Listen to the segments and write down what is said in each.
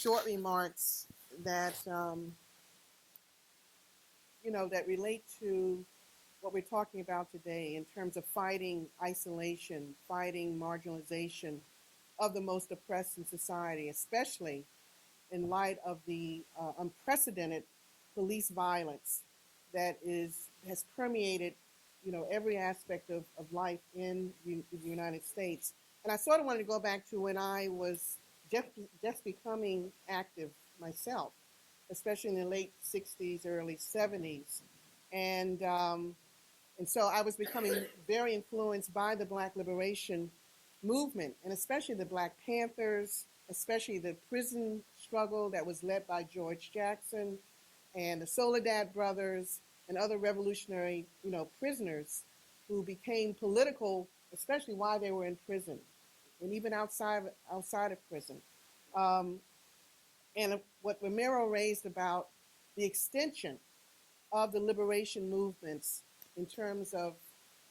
short remarks that, that relate to what we're talking about today in terms of fighting isolation, fighting marginalization of the most oppressed in society, especially in light of the unprecedented police violence that has permeated, every aspect of life in the United States. And I sort of wanted to go back to when I was just becoming active myself, especially in the late 60s, early 70s. And so I was becoming very influenced by the Black liberation movement, and especially the Black Panthers, especially the prison struggle that was led by George Jackson and the Soledad brothers and other revolutionary, prisoners who became political, especially while they were in prison and even outside of prison. And what Ramiro raised about the extension of the liberation movements in terms of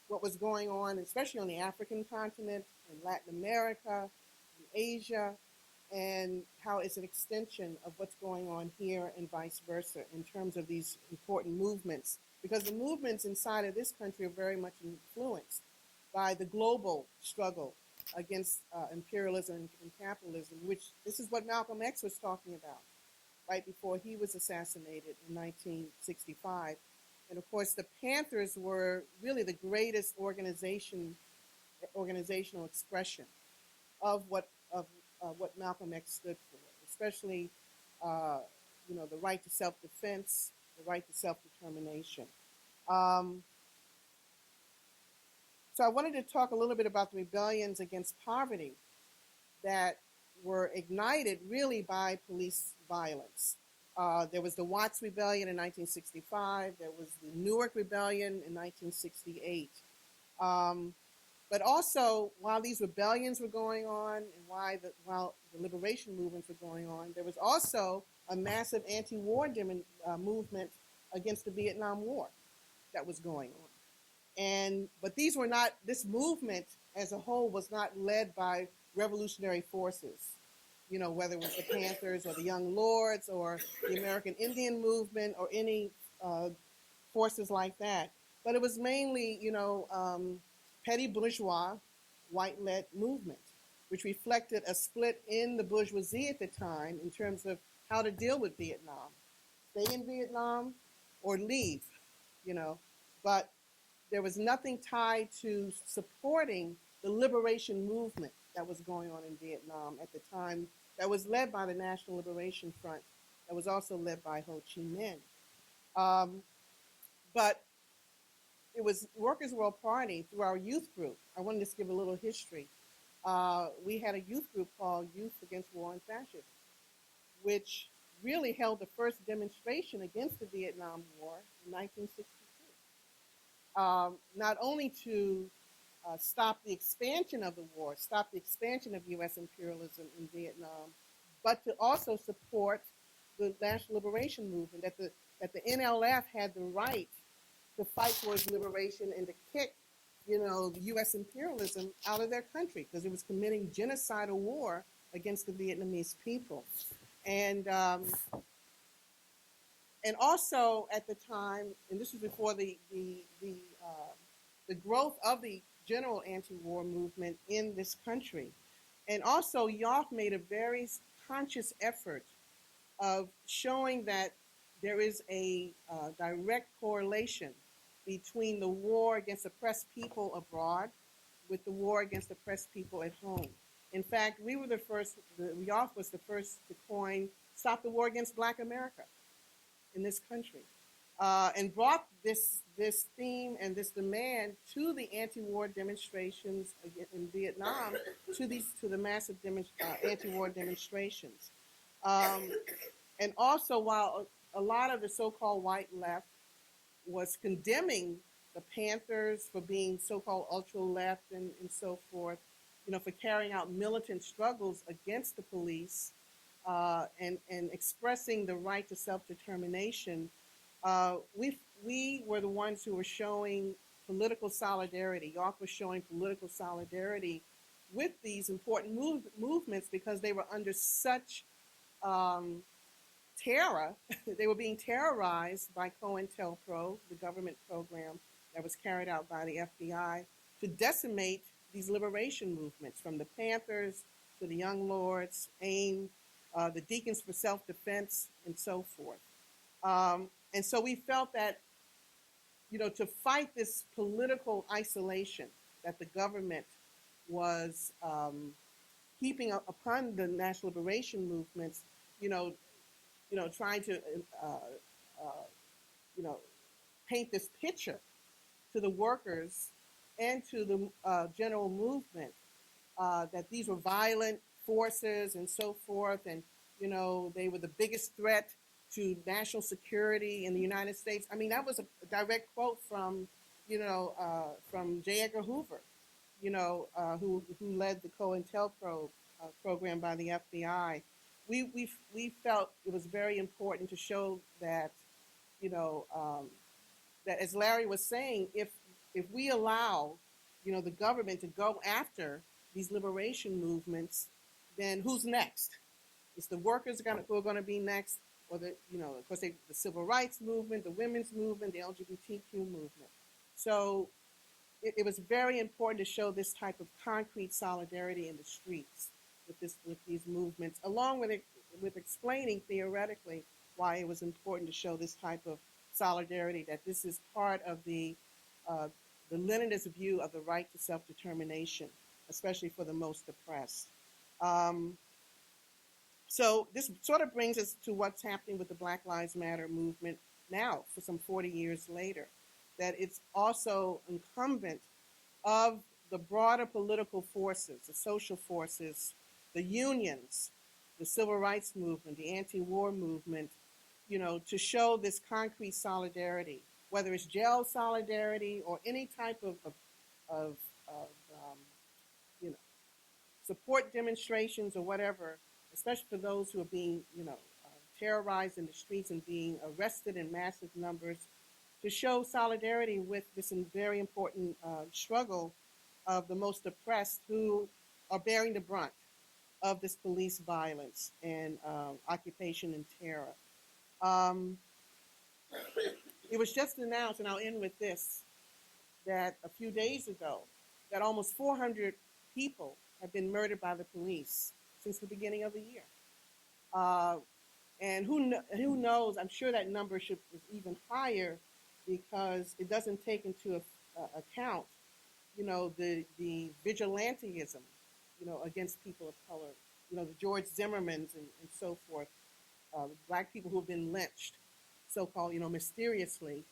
what was going on, especially on the African continent, in Latin America, in Asia, and how it's an extension of what's going on here and vice versa in terms of these important movements. Because the movements inside of this country are very much influenced by the global struggle against imperialism and capitalism, which this is what Malcolm X was talking about right before he was assassinated in 1965. And of course, the Panthers were really the greatest organizational expression of what Malcolm X stood for, especially the right to self-defense, the right to self-determination. So I wanted to talk a little bit about the rebellions against poverty that were ignited really by police violence. There was the Watts Rebellion in 1965. There was the Newark Rebellion in 1968. But also, while these rebellions were going on and while the liberation movements were going on, there was also a massive anti-war movement against the Vietnam War that was going on. But this movement as a whole was not led by revolutionary forces, whether it was the Panthers or the Young Lords or the American Indian movement or any forces like that. But it was mainly, petty bourgeois, white-led movement, which reflected a split in the bourgeoisie at the time in terms of how to deal with Vietnam. Stay in Vietnam or leave, But there was nothing tied to supporting the liberation movement that was going on in Vietnam at the time, that was led by the National Liberation Front, that was also led by Ho Chi Minh. But it was Workers' World Party through our youth group. I wanted to just give a little history. We had a youth group called Youth Against War and Fascism, which really held the first demonstration against the Vietnam War in 1962. Not only to stop the expansion of the war, stop the expansion of U.S. imperialism in Vietnam, but to also support the National Liberation Movement, that the NLF had the right to fight for its liberation and to kick, the U.S. imperialism out of their country because it was committing genocidal war against the Vietnamese people. And also at the time, and this was before the growth of the general anti-war movement in this country. And also, YOF made a very conscious effort of showing that there is a direct correlation between the war against oppressed people abroad with the war against oppressed people at home. In fact, we were YOF was the first to coin Stop the War Against Black America in this country, and brought this theme and this demand to the anti-war demonstrations in Vietnam, to the massive anti-war demonstrations. And also, while a lot of the so-called white left was condemning the Panthers for being so-called ultra-left and so forth, for carrying out militant struggles against the police, and expressing the right to self-determination, we were the ones who were showing political solidarity. YOF was showing political solidarity with these important movements because they were under such um, terror. They were being terrorized by COINTELPRO, the government program that was carried out by the FBI to decimate these liberation movements, from the Panthers to the Young Lords, AIM, the Deacons for Self-Defense, and so forth. And so we felt that, to fight this political isolation that the government was heaping upon the national liberation movements, trying to, you know, paint this picture to the workers and to the general movement that these were violent forces and so forth, and they were the biggest threat to national security in the United States. I mean, that was a direct quote from from J. Edgar Hoover, who led the COINTELPRO program by the FBI. We felt it was very important to show that, that, as Larry was saying, if we allow, the government to go after these liberation movements, then who's next? It's the workers who are going to be next, or of course, the civil rights movement, the women's movement, the LGBTQ movement. So it was very important to show this type of concrete solidarity in the streets with these movements, along with explaining theoretically why it was important to show this type of solidarity, that this is part of the Leninist view of the right to self-determination, especially for the most oppressed. So this sort of brings us to what's happening with the Black Lives Matter movement now, for some 40 years later, that it's also incumbent of the broader political forces, the social forces, the unions, the civil rights movement, the anti-war movement, to show this concrete solidarity, whether it's jail solidarity or any type of support demonstrations or whatever, especially for those who are being, terrorized in the streets and being arrested in massive numbers, to show solidarity with this very important struggle of the most oppressed, who are bearing the brunt of this police violence and occupation and terror. It was just announced, and I'll end with this, that a few days ago, that almost 400 people have been murdered by the police since the beginning of the year. And who knows, I'm sure that number is even higher, because it doesn't take into account, the vigilantism, against people of color, the George Zimmermans and so forth, Black people who have been lynched, so-called, mysteriously,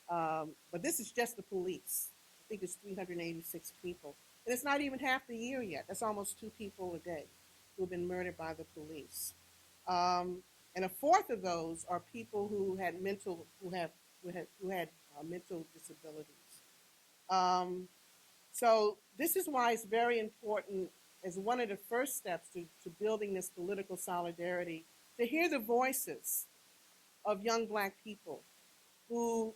but this is just the police. I think it's 386 people. And it's not even half the year yet. That's almost 2 people a day who have been murdered by the police. And a fourth of those are people who had mental disabilities. So this is why it's very important, as one of the first steps to building this political solidarity, to hear the voices of young Black people who,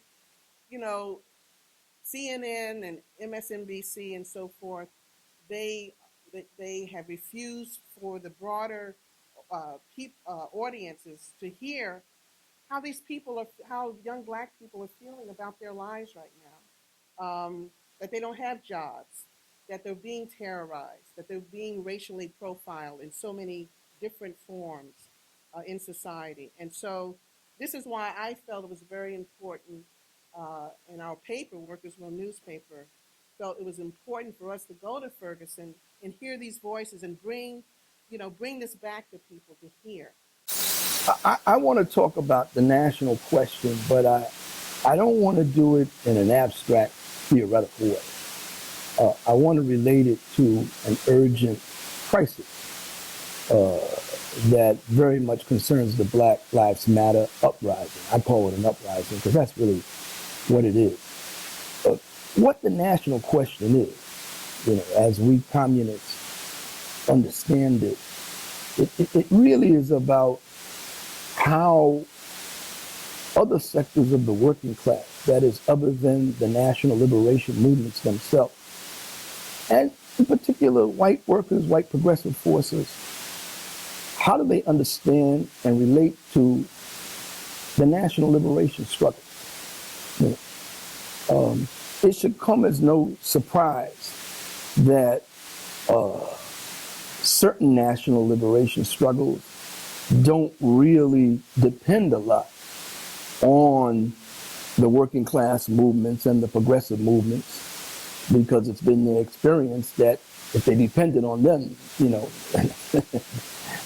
CNN and MSNBC and so forth, they have refused for the broader audiences to hear how how young Black people are feeling about their lives right now. That they don't have jobs, that they're being terrorized, that they're being racially profiled in so many different forms in society. And so this is why I felt it was very important, in our paper, Workersville newspaper, felt it was important for us to go to Ferguson and hear these voices and bring this back to people to hear. I want to talk about the national question, but I don't want to do it in an abstract, theoretical way. I want to relate it to an urgent crisis that very much concerns the Black Lives Matter uprising. I call it an uprising because that's really what it is. What the national question is, as we communists understand it, it really is about how other sectors of the working class, that is, other than the national liberation movements themselves, and in particular white workers, white progressive forces, how do they understand and relate to the national liberation struggle? You know, it should come as no surprise that certain national liberation struggles don't really depend a lot on the working class movements and the progressive movements, because it's been their experience that if they depended on them, you know,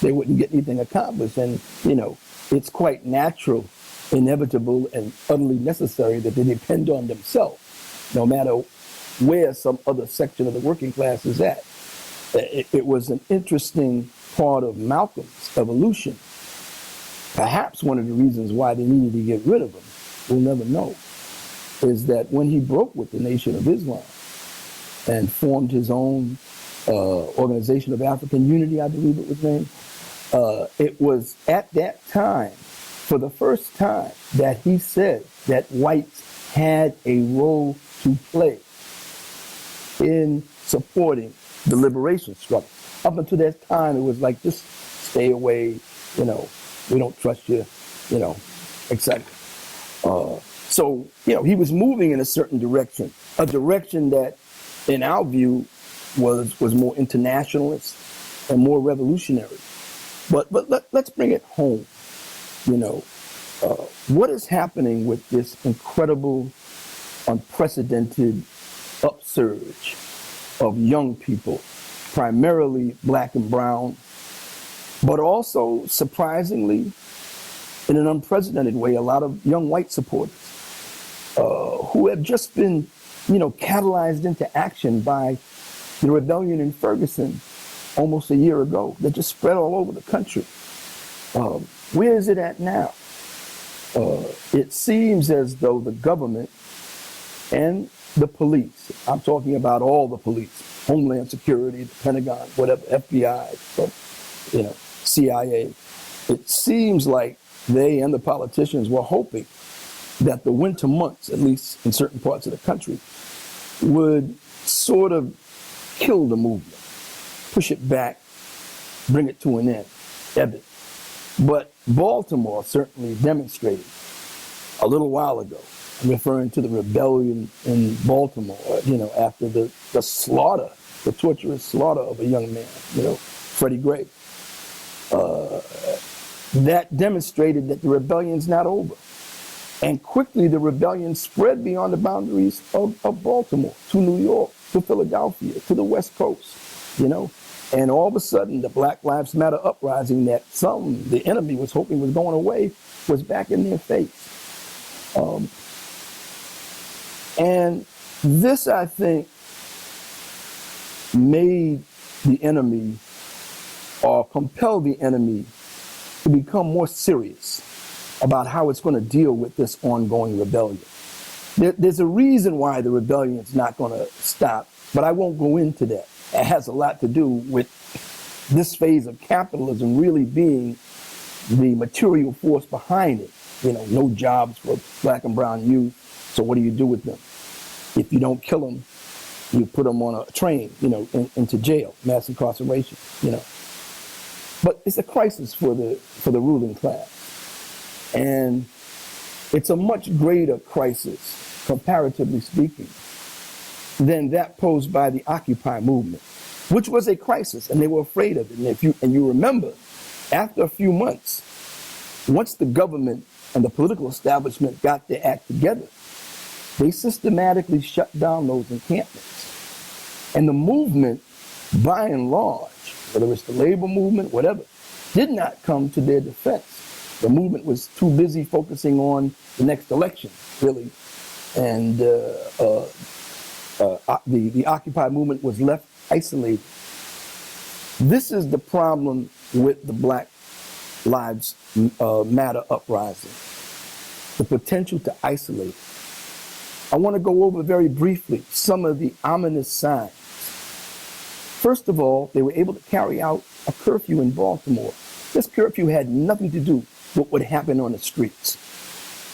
they wouldn't get anything accomplished. And, you know, it's quite natural, inevitable, and utterly necessary that they depend on themselves, no matter where some other section of the working class is at. It was an interesting part of Malcolm's evolution. Perhaps one of the reasons why they needed to get rid of him, we'll never know, is that when he broke with the Nation of Islam and formed his own Organization of African Unity, I believe it was named, it was at that time, for the first time, that he said that whites had a role to play in supporting the liberation struggle. Up until that time, it was like, just stay away, you know, we don't trust you, you know, etc. So, you know, he was moving in a certain direction, a direction that, in our view, was more internationalist and more revolutionary. But let's bring it home. You know, what is happening with this incredible, unprecedented upsurge of young people, primarily black and brown, but also, surprisingly, in an unprecedented way, a lot of young white supporters who have just been, you know, catalyzed into action by the rebellion in Ferguson almost a year ago that just spread all over the country. Where is it at now? It seems as though the government and the police, I'm talking about all the police, Homeland Security, the Pentagon, whatever, FBI, you know, CIA, it seems like they and the politicians were hoping that the winter months, at least in certain parts of the country, would sort of kill the movement, push it back, bring it to an end, ebb it. But Baltimore certainly demonstrated a little while ago, I'm referring to the rebellion in Baltimore, you know, after the slaughter, the torturous slaughter of a young man, you know, Freddie Gray. That demonstrated that the rebellion's not over. And quickly the rebellion spread beyond the boundaries of Baltimore, to New York, to Philadelphia, to the West Coast, you know. And all of a sudden, the Black Lives Matter uprising that the enemy was hoping was going away, was back in their face. And this, I think, made the enemy, or compelled the enemy, to become more serious about how it's going to deal with this ongoing rebellion. There's a reason why the rebellion is not going to stop, but I won't go into that. It has a lot to do with this phase of capitalism really being the material force behind it. You know, no jobs for black and brown youth. So what do you do with them? If you don't kill them, you put them on a train, you know, into jail, mass incarceration, you know. But it's a crisis for the ruling class. And it's a much greater crisis, comparatively speaking, than that posed by the Occupy movement, which was a crisis, and they were afraid of it. And you remember, after a few months, once the government and the political establishment got their act together, they systematically shut down those encampments. And the movement, by and large, whether it's the labor movement, whatever, did not come to their defense. The movement was too busy focusing on the next election, really. And the Occupy movement was left isolated. This is the problem with the Black Lives Matter uprising, the potential to isolate. I want to go over very briefly some of the ominous signs. First of all, they were able to carry out a curfew in Baltimore. This curfew had nothing to do with what happened on the streets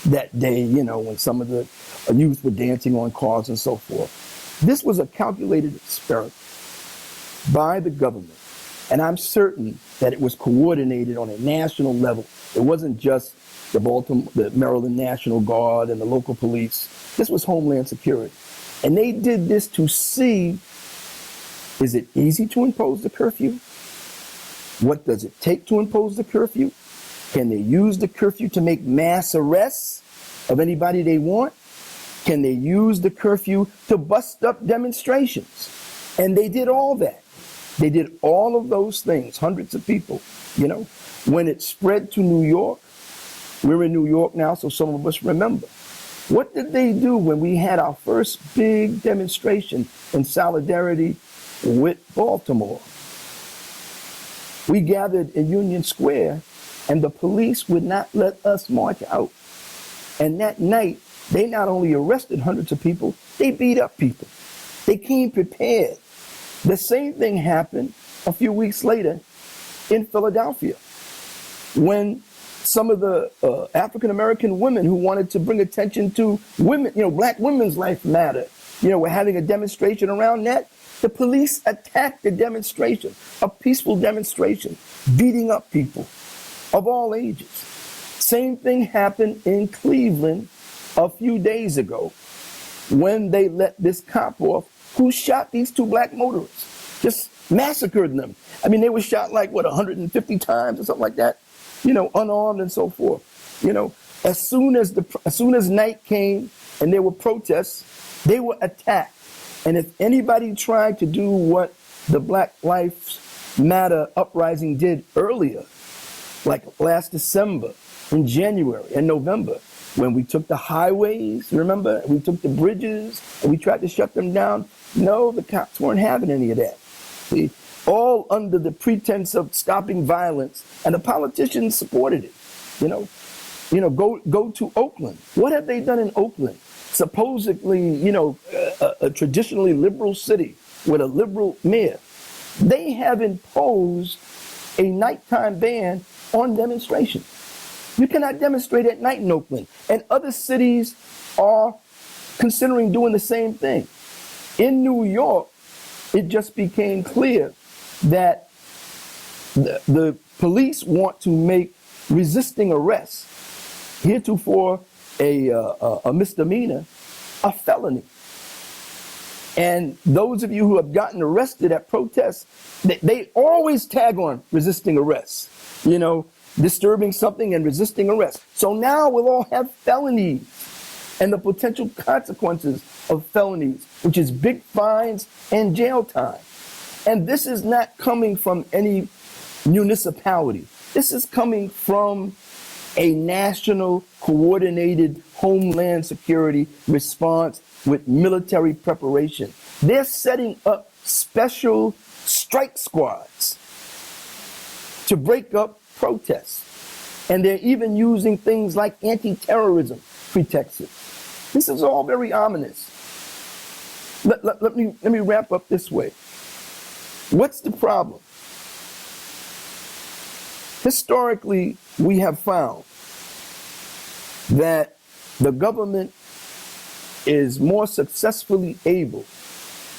that day, you know, when some of the youth were dancing on cars and so forth. This was a calculated experiment by the government And I'm certain that it was coordinated on a national level. It wasn't just the Maryland National Guard and the local police. This was Homeland Security. And they did this to see, is it easy to impose the curfew? What does it take to impose the curfew? Can they use the curfew to make mass arrests of anybody they want? Can they use the curfew to bust up demonstrations? And they did all that. They did all of those things, hundreds of people, you know. When it spread to New York, we're in New York now, so some of us remember. What did they do when we had our first big demonstration in solidarity with Baltimore? We gathered in Union Square, and the police would not let us march out. And that night, they not only arrested hundreds of people, they beat up people. They came prepared. The same thing happened a few weeks later in Philadelphia, when some of the African-American women who wanted to bring attention to women, you know, Black women's life matter, you know, were having a demonstration around that. The police attacked the demonstration, a peaceful demonstration, beating up people of all ages. Same thing happened in Cleveland a few days ago when they let this cop off who shot these two Black motorists, just massacred them. I mean, they were shot like, 150 times or something like that, you know, unarmed and so forth. You know, as soon as night came and there were protests, they were attacked. And if anybody tried to do what the Black Lives Matter Uprising did earlier, like last December, in January and November, when we took the highways, remember? We took the bridges and we tried to shut them down. No, the cops weren't having any of that. See, all under the pretense of stopping violence, and the politicians supported it. You know, go to Oakland. What have they done in Oakland? Supposedly, you know, a traditionally liberal city with a liberal mayor. They have imposed a nighttime ban on demonstrations. You cannot demonstrate at night in Oakland. And other cities are considering doing the same thing. In New York, it just became clear that the police want to make resisting arrest, heretofore a misdemeanor, a felony. And those of you who have gotten arrested at protests, they always tag on resisting arrest, you know, disturbing something and resisting arrest. So now we'll all have felonies and the potential consequences of felonies, which is big fines and jail time. And this is not coming from any municipality. This is coming from a national coordinated homeland security response with military preparation. They're setting up special strike squads to break up protests. And they're even using things like anti-terrorism pretexts. This is all very ominous. Let me wrap up this way. What's the problem? Historically, we have found that the government is more successfully able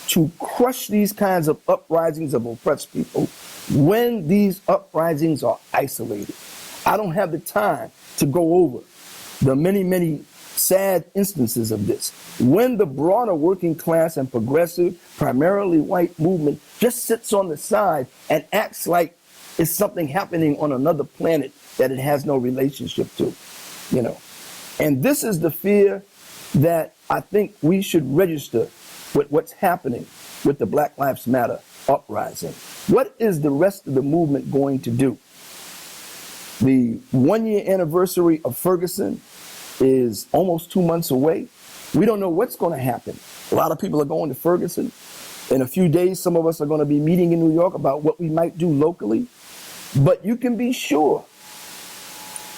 to crush these kinds of uprisings of oppressed people when these uprisings are isolated. I don't have the time to go over the many, many sad instances of this. When the broader working class and progressive, primarily white movement just sits on the side and acts like it's something happening on another planet that it has no relationship to, you know. And this is the fear that I think we should register with what's happening with the Black Lives Matter uprising. What is the rest of the movement going to do? The 1-year anniversary of Ferguson is almost 2 months away. We don't know what's going to happen. A lot of people are going to Ferguson. In a few days, some of us are going to be meeting in New York about what we might do locally. But you can be sure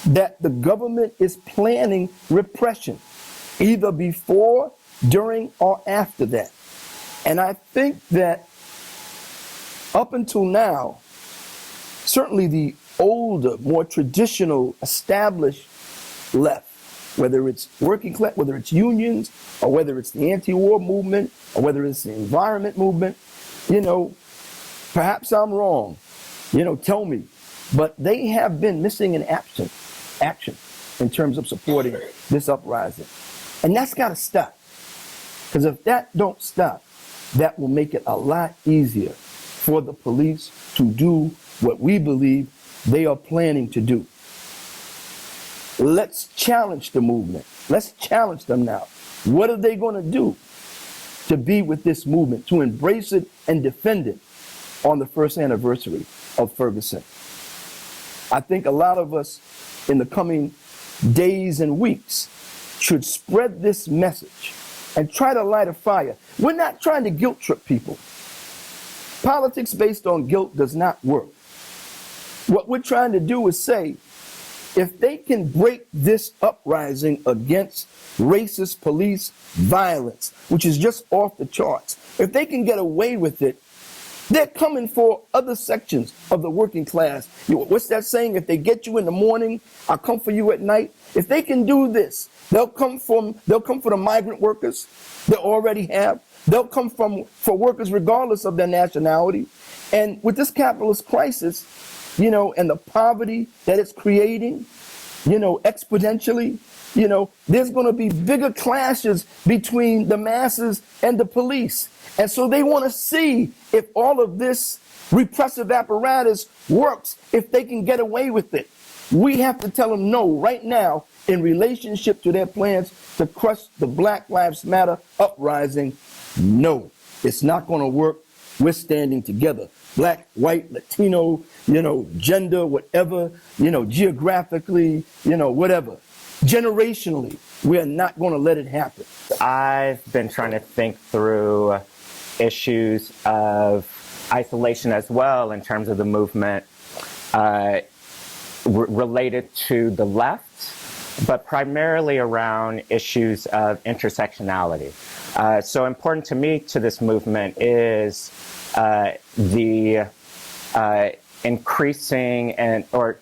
that the government is planning repression, either before, during, or after that. And I think that up until now, certainly the older, more traditional, established left, whether it's working class, whether it's unions, or whether it's the anti-war movement, or whether it's the environment movement, you know, perhaps I'm wrong, tell me. But they have been missing in action in terms of supporting this uprising. And that's got to stop. Because if that don't stop, that will make it a lot easier for the police to do what we believe they are planning to do. Let's challenge the movement. Let's challenge them now. What are they going to do to be with this movement, to embrace it and defend it on the first anniversary of Ferguson? I think a lot of us in the coming days and weeks should spread this message and try to light a fire. We're not trying to guilt trip people. Politics based on guilt does not work. What we're trying to do is say, if they can break this uprising against racist police violence, which is just off the charts, if they can get away with it, they're coming for other sections of the working class. What's that saying? If they get you in the morning, I'll come for you at night. If they can do this, they'll come for the migrant workers they already have. They'll come for workers regardless of their nationality. And with this capitalist crisis, and the poverty that it's creating, exponentially, there's going to be bigger clashes between the masses and the police. And so they want to see if all of this repressive apparatus works, if they can get away with it. We have to tell them no right now in relationship to their plans to crush the Black Lives Matter uprising. No, it's not going to work. We're standing together. Black, white, Latino, gender, whatever, geographically, whatever. Generationally, we are not going to let it happen. I've been trying to think through issues of isolation as well in terms of the movement related to the left, but primarily around issues of intersectionality. So important to me to this movement is the increasing or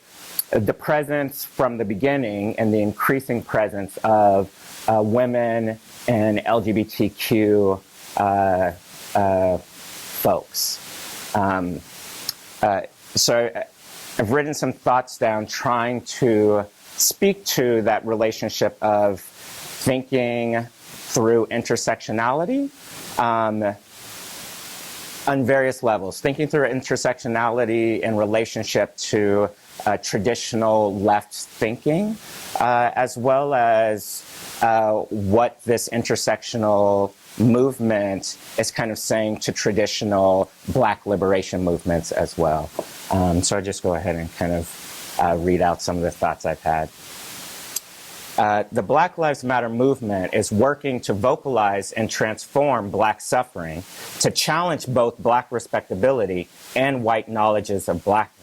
the presence from the beginning and the increasing presence of women and LGBTQ folks. So I've written some thoughts down trying to speak to that relationship of thinking through intersectionality on various levels, thinking through intersectionality in relationship to traditional left thinking, as well as what this intersectional movement is kind of saying to traditional Black liberation movements as well. So I'll just go ahead and kind of read out some of the thoughts I've had. The Black Lives Matter movement is working to vocalize and transform Black suffering, to challenge both Black respectability and white knowledges of Blackness.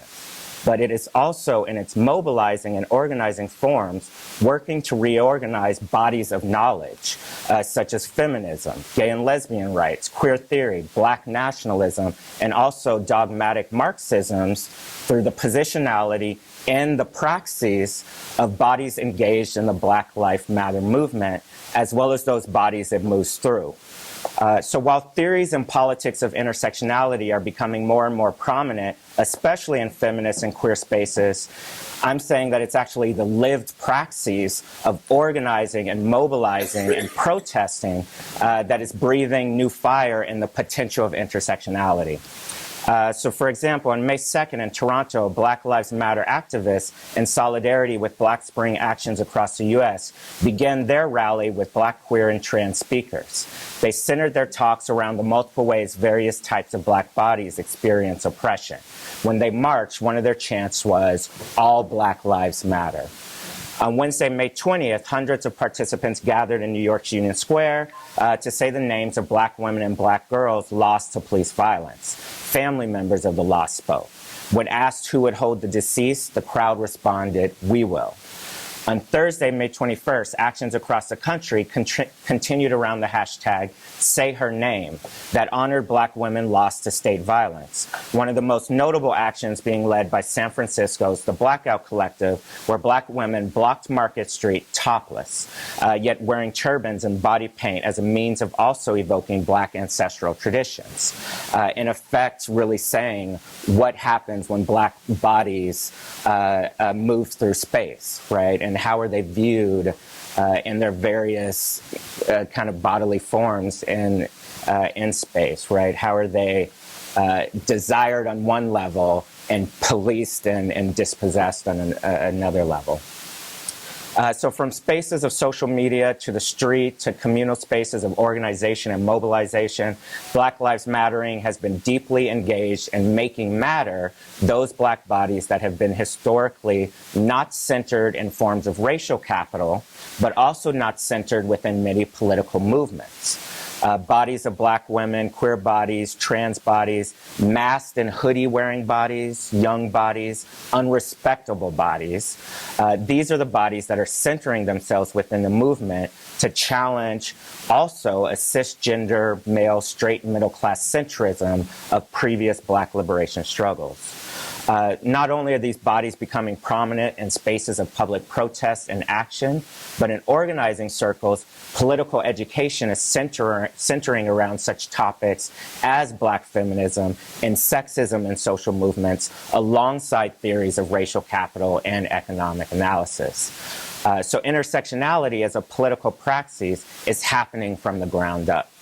But it is also, in its mobilizing and organizing forms, working to reorganize bodies of knowledge, such as feminism, gay and lesbian rights, queer theory, Black nationalism, and also dogmatic Marxisms through the positionality and the praxis of bodies engaged in the Black Lives Matter movement, as well as those bodies it moves through. So while theories and politics of intersectionality are becoming more and more prominent, especially in feminist and queer spaces, I'm saying that it's actually the lived praxis of organizing and mobilizing and protesting that is breathing new fire in the potential of intersectionality. So for example, on May 2nd in Toronto, Black Lives Matter activists, in solidarity with Black Spring actions across the U.S., began their rally with Black, queer, and trans speakers. They centered their talks around the multiple ways various types of Black bodies experience oppression. When they marched, one of their chants was, "All Black Lives Matter." On Wednesday, May 20th, hundreds of participants gathered in New York's Union Square to say the names of Black women and Black girls lost to police violence. Family members of the lost spoke. When asked who would hold the deceased, the crowd responded, "We will." On Thursday, May 21st, actions across the country continued around the hashtag Say Her Name that honored Black women lost to state violence. One of the most notable actions being led by San Francisco's The Blackout Collective, where Black women blocked Market Street topless, yet wearing turbans and body paint as a means of also evoking Black ancestral traditions. In effect, really saying what happens when Black bodies move through space, right? And how are they viewed in their various kind of bodily forms in space, right? How are they desired on one level and policed and dispossessed on another level? So from spaces of social media to the street to communal spaces of organization and mobilization, Black Lives Mattering has been deeply engaged in making matter those Black bodies that have been historically not centered in forms of racial capital, but also not centered within many political movements. Bodies of Black women, queer bodies, trans bodies, masked and hoodie-wearing bodies, young bodies, unrespectable bodies. These are the bodies that are centering themselves within the movement to challenge also a cisgender, male, straight, middle-class centrism of previous Black liberation struggles. Not only are these bodies becoming prominent in spaces of public protest and action, but in organizing circles, political education is centering around such topics as Black feminism and sexism in social movements, alongside theories of racial capital and economic analysis. So intersectionality as a political praxis is happening from the ground up.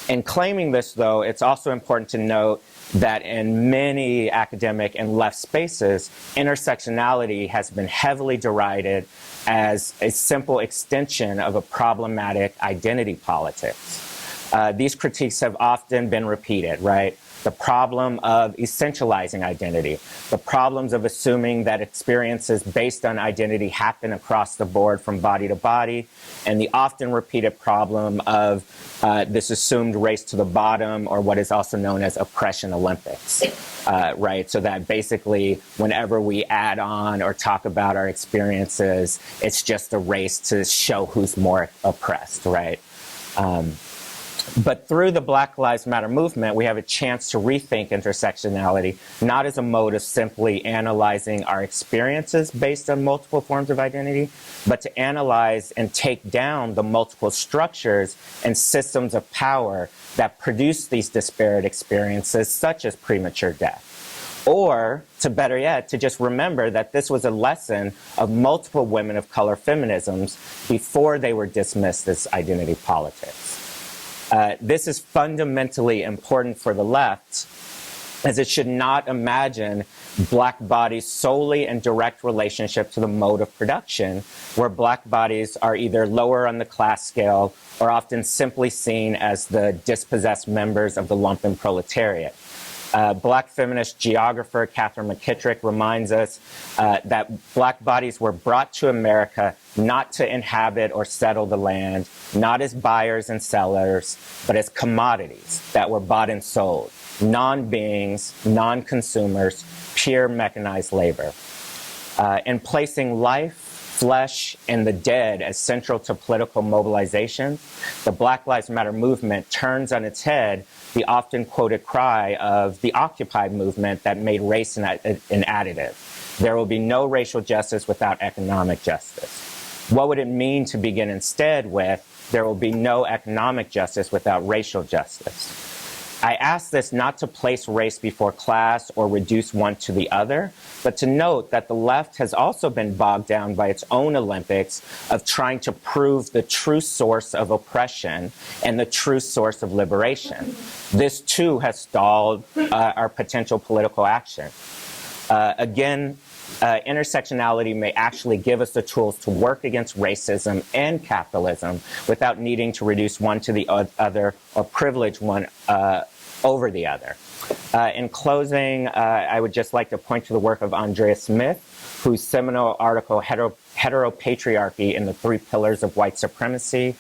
In claiming this, though, it's also important to note that in many academic and left spaces, intersectionality has been heavily derided as a simple extension of a problematic identity politics. These critiques have often been repeated, right? The problem of essentializing identity, the problems of assuming that experiences based on identity happen across the board from body to body, and the often repeated problem of this assumed race to the bottom, or what is also known as oppression Olympics, right? So that basically whenever we add on or talk about our experiences, it's just a race to show who's more oppressed, right? But through the Black Lives Matter movement, we have a chance to rethink intersectionality, not as a mode of simply analyzing our experiences based on multiple forms of identity, but to analyze and take down the multiple structures and systems of power that produce these disparate experiences, such as premature death. Or, to better yet, to just remember that this was a lesson of multiple women of color feminisms before they were dismissed as identity politics. This is fundamentally important for the left, as it should not imagine Black bodies solely in direct relationship to the mode of production, where Black bodies are either lower on the class scale or often simply seen as the dispossessed members of the lumpen proletariat. Black feminist geographer Catherine McKittrick reminds us that Black bodies were brought to America not to inhabit or settle the land, not as buyers and sellers, but as commodities that were bought and sold, non-beings, non-consumers, pure mechanized labor. In placing life, flesh, and the dead as central to political mobilization, the Black Lives Matter movement turns on its head the often quoted cry of the Occupy movement that made race an additive. There will be no racial justice without economic justice. What would it mean to begin instead with, there will be no economic justice without racial justice? I ask this not to place race before class or reduce one to the other, but to note that the left has also been bogged down by its own Olympics of trying to prove the true source of oppression and the true source of liberation. This too has stalled our potential political action. Intersectionality may actually give us the tools to work against racism and capitalism without needing to reduce one to the other or privilege one over the other. In closing, I would just like to point to the work of Andrea Smith, whose seminal article, Heteropatriarchy and the Three Pillars of White Supremacy,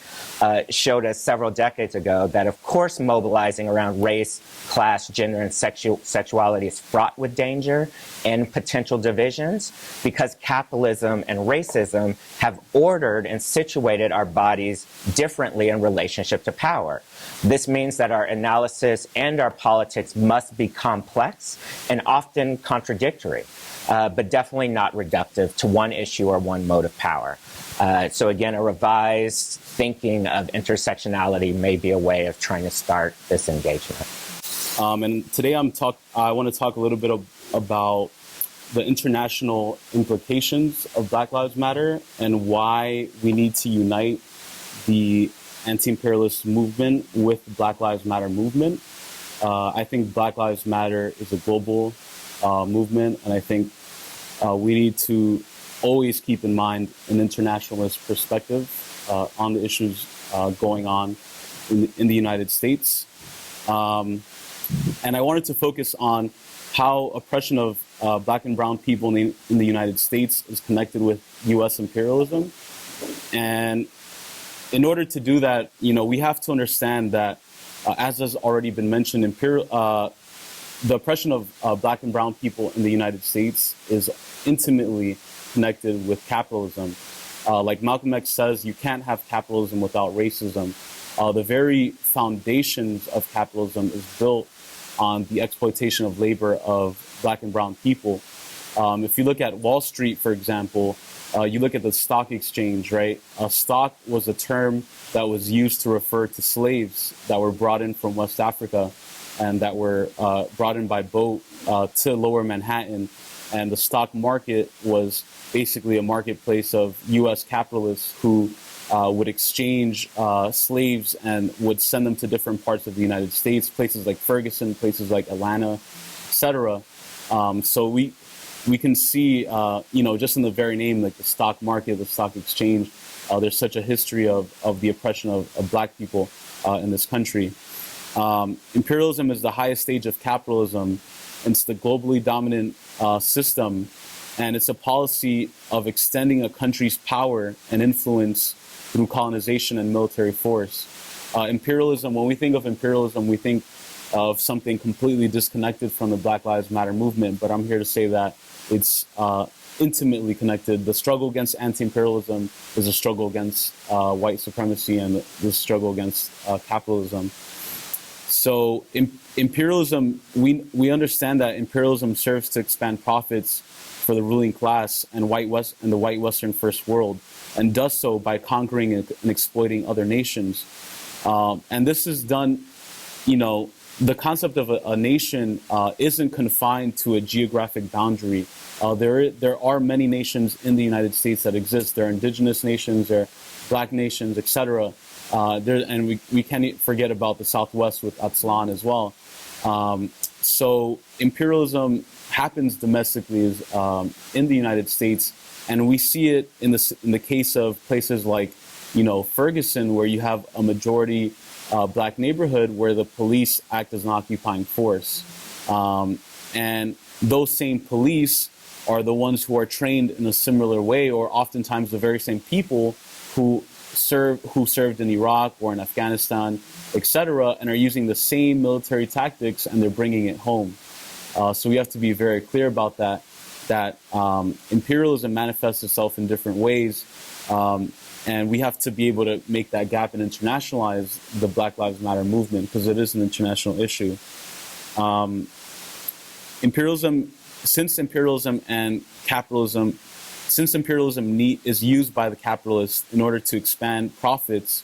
showed us several decades ago that, of course, mobilizing around race, class, gender, and sexuality is fraught with danger and potential divisions, because capitalism and racism have ordered and situated our bodies differently in relationship to power. This means that our analysis and our politics must be complex and often contradictory, but definitely not reductive to one issue or one mode of power. So again, a revised thinking of intersectionality may be a way of trying to start this engagement. And today I want to talk a little bit about the international implications of Black Lives Matter and why we need to unite the anti-imperialist movement with the Black Lives Matter movement. I think Black Lives Matter is a global movement, and I think we need to always keep in mind an internationalist perspective on the issues going on in the United States. And I wanted to focus on how oppression of Black and brown people in the United States is connected with U.S. imperialism. And in order to do that, we have to understand that, as has already been mentioned, the oppression of Black and brown people in the United States is intimately connected with capitalism. Like Malcolm X says, you can't have capitalism without racism. The very foundations of capitalism is built on the exploitation of labor of Black and brown people. If you look at Wall Street, for example, you look at the stock exchange, right? Stock was a term that was used to refer to slaves that were brought in from West Africa and that were brought in by boat to Lower Manhattan. And the stock market was basically a marketplace of U.S. capitalists who would exchange slaves and would send them to different parts of the United States, places like Ferguson, places like Atlanta, etc. So we can see, just in the very name, like the stock market, the stock exchange, there's such a history of the oppression of Black people in this country. Imperialism is the highest stage of capitalism. It's the globally dominant system, and it's a policy of extending a country's power and influence through colonization and military force. Imperialism, when we think of imperialism, we think of something completely disconnected from the Black Lives Matter movement, but I'm here to say that it's intimately connected. The struggle against anti-imperialism is a struggle against white supremacy and the struggle against capitalism. So imperialism, we understand that imperialism serves to expand profits for the ruling class and the white Western First World, and does so by conquering and exploiting other nations. And this is done, the concept of a nation isn't confined to a geographic boundary. There are many nations in the United States that exist. There are indigenous nations, there are Black nations, etc. And we can't forget about the Southwest with Atlan as well. So imperialism happens domestically in the United States, and we see it in the case of places like, Ferguson, where you have a majority Black neighborhood where the police act as an occupying force. And those same police are the ones who are trained in a similar way, or oftentimes the very same people who served in Iraq or in Afghanistan, etc., and are using the same military tactics, and they're bringing it home. So we have to be very clear about that imperialism manifests itself in different ways, and we have to be able to make that gap and internationalize the Black Lives Matter movement, because it is an international issue. Since imperialism is used by the capitalists in order to expand profits,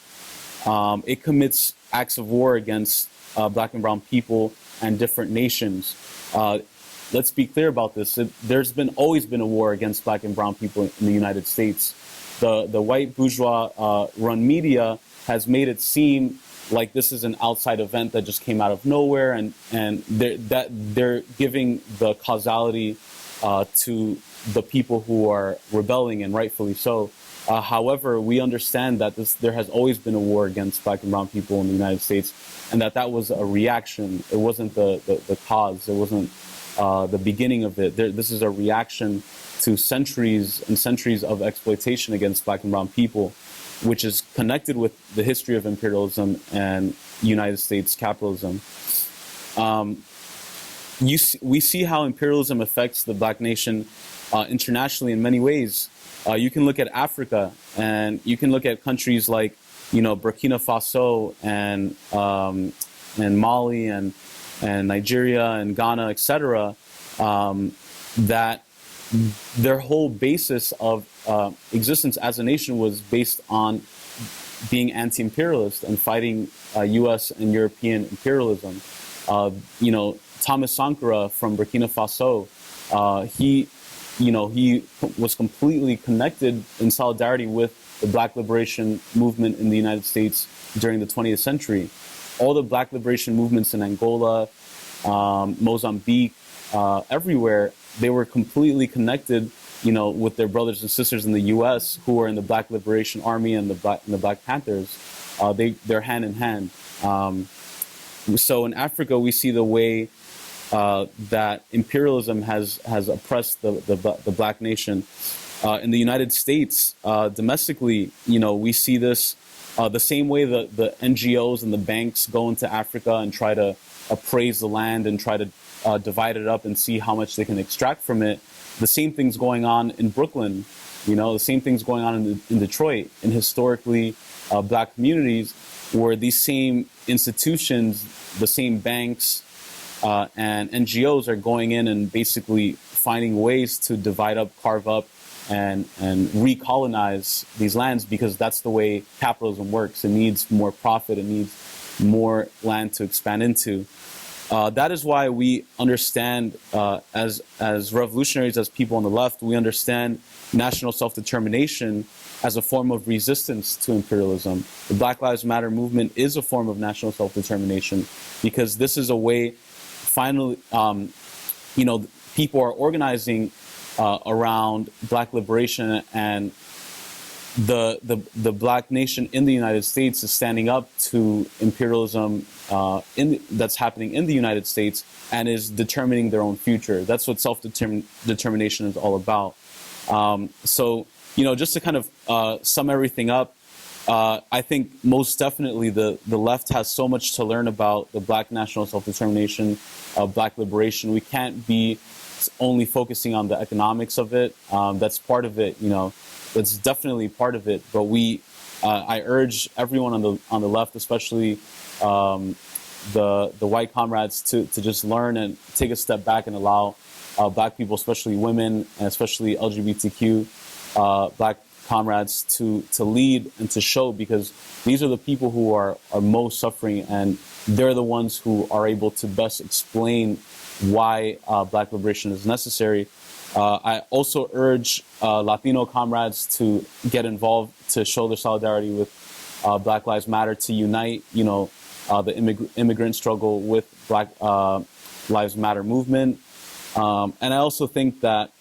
it commits acts of war against Black and brown people and different nations. Let's be clear about this. There's always been a war against Black and brown people in the United States. The white bourgeois run media has made it seem like this is an outside event that just came out of nowhere, and they're giving the causality to the people who are rebelling, and rightfully so. However, we understand that there has always been a war against Black and brown people in the United States, and that was a reaction. It wasn't the cause. It wasn't the beginning of it. This is a reaction to centuries and centuries of exploitation against black and brown people, which is connected with the history of imperialism and United States capitalism. We see how imperialism affects the black nation internationally in many ways. You can look at Africa, and you can look at countries like, Burkina Faso and Mali and Nigeria and Ghana, etc. That their whole basis of existence as a nation was based on being anti-imperialist and fighting U.S. and European imperialism. Thomas Sankara from Burkina Faso, he was completely connected in solidarity with the Black liberation movement in the United States during the 20th century. All the Black liberation movements in Angola, Mozambique, everywhere, they were completely connected, with their brothers and sisters in the U.S. who were in the Black Liberation Army and the Black Panthers. They're hand in hand. So in Africa, we see the way that imperialism has oppressed the black nation. In the United States, domestically, we see this the same way the NGOs and the banks go into Africa and try to appraise the land and try to divide it up and see how much they can extract from it. The same thing's going on in Brooklyn, the same thing's going on in Detroit, in historically black communities, where these same institutions, the same banks and NGOs are going in and basically finding ways to divide up, carve up, and recolonize these lands, because that's the way capitalism works. It needs more profit. It needs more land to expand into. That is why we understand, as revolutionaries, as people on the left, we understand national self-determination as a form of resistance to imperialism. The Black Lives Matter movement is a form of national self-determination, because this is a way, finally, people are organizing around black liberation, and the black nation in the United States is standing up to imperialism that's happening in the United States and is determining their own future. That's what self-determination is all about. So, just to kind of sum everything up, I think most definitely the left has so much to learn about the black national self-determination, black liberation. We can't be only focusing on the economics of it. That's part of it, It's definitely part of it. But I urge everyone on the left, especially the white comrades, to just learn and take a step back and allow black people, especially women and especially LGBTQ black comrades, to lead and to show, because these are the people who are most suffering, and they're the ones who are able to best explain why black liberation is necessary. I also urge Latino comrades to get involved, to show their solidarity with Black Lives Matter, to unite, the immigrant struggle with Black Lives Matter movement. And I also think that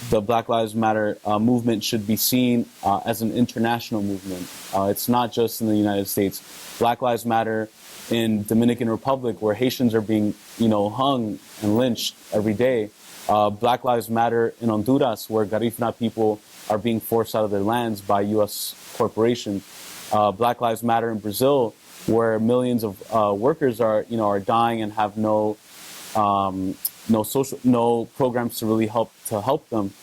the Black Lives Matter movement should be seen as an international movement. It's not just in the United States. Black Lives Matter in Dominican Republic, where Haitians are being, hung and lynched every day. Black Lives Matter in Honduras, where Garifuna people are being forced out of their lands by U.S. corporations. Black Lives Matter in Brazil, where millions of workers are dying and have no programs to really help them.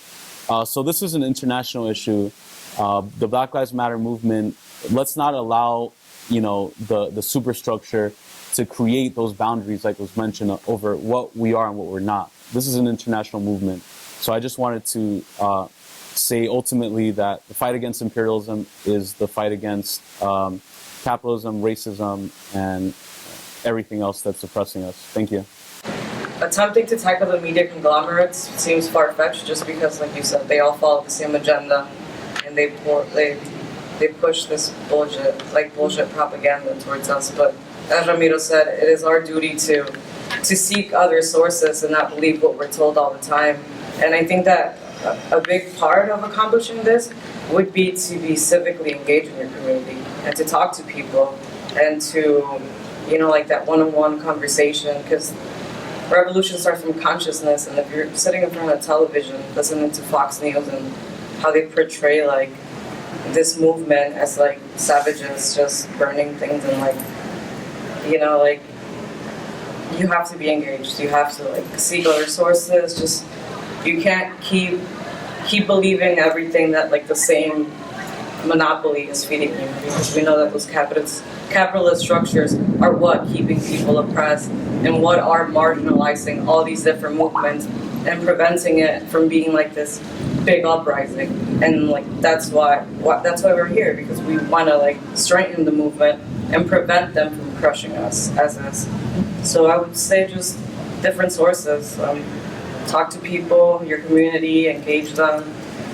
So this is an international issue. The Black Lives Matter movement, let's not allow the superstructure to create those boundaries, like was mentioned, over what we are and what we're not. This is an international movement. So I just wanted to say ultimately that the fight against imperialism is the fight against capitalism, racism, and everything else that's oppressing us. Thank you. Attempting to tackle the media conglomerates seems far-fetched, just because, like you said, they all follow the same agenda, and they push this bullshit propaganda towards us. But as Ramiro said, it is our duty to seek other sources and not believe what we're told all the time. And I think that a big part of accomplishing this would be to be civically engaged in your community and to talk to people and to, like that one-on-one conversation, because revolution starts from consciousness, and if you're sitting in front of television, listening to Fox News and how they portray like this movement as like savages just burning things and like, you know, like you have to be engaged. You have to like seek other sources. Just you can't keep believing everything that like the same monopoly is feeding you, because we know that those capitalist structures are what keeping people oppressed and what are marginalizing all these different movements and preventing it from being like this big uprising. And like that's why we're here, because we want to like strengthen the movement and prevent them from crushing us as is. So I would say just different sources. Talk to people, your community, engage them.